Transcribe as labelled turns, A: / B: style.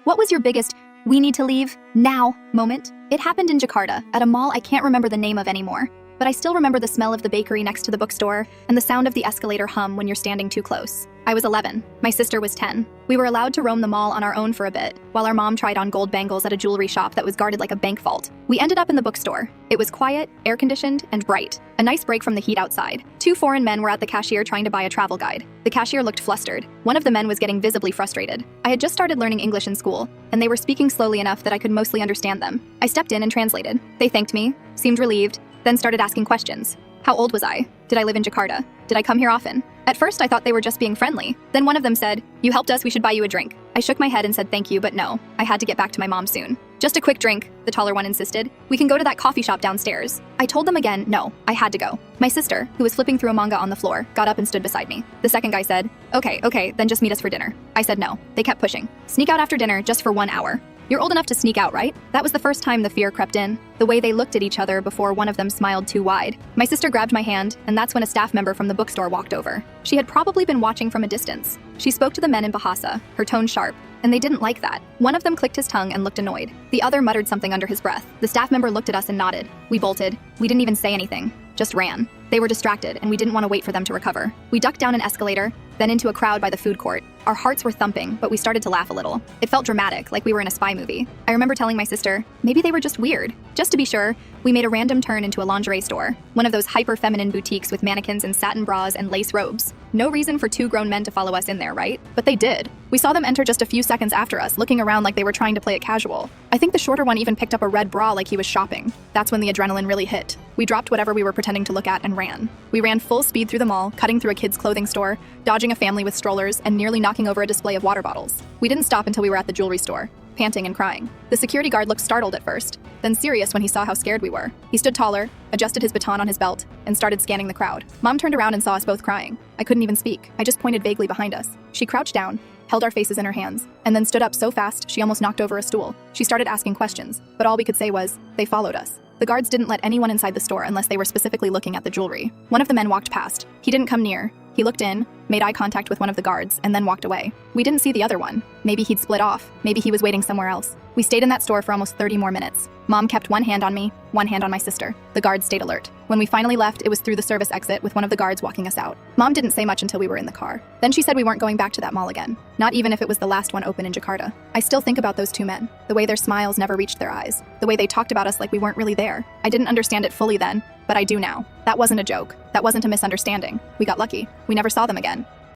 A: What was your biggest, we need to leave now moment? It happened in Jakarta, at a mall I can't remember the name of anymore. But I still remember the smell of the bakery next to the bookstore and the sound of the escalator hum when you're standing too close. I was 11. My sister was 10. We were allowed to roam the mall on our own for a bit, while our mom tried on gold bangles at a jewelry shop that was guarded like a bank vault. We ended up in the bookstore. It was quiet, air-conditioned, and bright. A nice break from the heat outside. Two foreign men were at the cashier trying to buy a travel guide. The cashier looked flustered. One of the men was getting visibly frustrated. I had just started learning English in school, and they were speaking slowly enough that I could mostly understand them. I stepped in and translated. They thanked me, seemed relieved, then started asking questions. How old was I? Did I live in Jakarta? Did I come here often? At first I thought they were just being friendly. Then one of them said, "You helped us, we should buy you a drink." I shook my head and said thank you, but no. I had to get back to my mom soon. "Just a quick drink," the taller one insisted. "We can go to that coffee shop downstairs." I told them again, no, I had to go. My sister, who was flipping through a manga on the floor, got up and stood beside me. The second guy said, Okay, then just meet us for dinner." I said no. They kept pushing. "Sneak out after dinner just for 1 hour. You're old enough to sneak out, right?" That was the first time the fear crept in, the way they looked at each other before one of them smiled too wide. My sister grabbed my hand, and that's when a staff member from the bookstore walked over. She had probably been watching from a distance. She spoke to the men in Bahasa, her tone sharp, and they didn't like that. One of them clicked his tongue and looked annoyed. The other muttered something under his breath. The staff member looked at us and nodded. We bolted. We didn't even say anything, just ran. They were distracted, and we didn't want to wait for them to recover. We ducked down an escalator, then into a crowd by the food court. Our hearts were thumping, but we started to laugh a little. It felt dramatic, like we were in a spy movie. I remember telling my sister, maybe they were just weird. Just to be sure, we made a random turn into a lingerie store, one of those hyper-feminine boutiques with mannequins in satin bras and lace robes. No reason for two grown men to follow us in there, right? But they did. We saw them enter just a few seconds after us, looking around like they were trying to play it casual. I think the shorter one even picked up a red bra like he was shopping. That's when the adrenaline really hit. We dropped whatever we were pretending to look at and ran. We ran full speed through the mall, cutting through a kid's clothing store, dodging a family with strollers, and nearly knocking over a display of water bottles. We didn't stop until we were at the jewelry store, panting and crying. The security guard looked startled at first, then serious when he saw how scared we were. He stood taller, adjusted his baton on his belt, and started scanning the crowd. Mom turned around and saw us both crying. I couldn't even speak. I just pointed vaguely behind us. She crouched down, held our faces in her hands, and then stood up so fast she almost knocked over a stool. She started asking questions, but all we could say was, they followed us. The guards didn't let anyone inside the store unless they were specifically looking at the jewelry. One of the men walked past. He didn't come near. He looked in, made eye contact with one of the guards, and then walked away. We didn't see the other one. Maybe he'd split off. Maybe he was waiting somewhere else. We stayed in that store for almost 30 more minutes. Mom kept one hand on me, one hand on my sister. The guards stayed alert. When we finally left, it was through the service exit with one of the guards walking us out. Mom didn't say much until we were in the car. Then she said we weren't going back to that mall again. Not even if it was the last one open in Jakarta. I still think about those two men. The way their smiles never reached their eyes. The way they talked about us like we weren't really there. I didn't understand it fully then, but I do now. That wasn't a joke. That wasn't a misunderstanding. We got lucky. We never saw them again.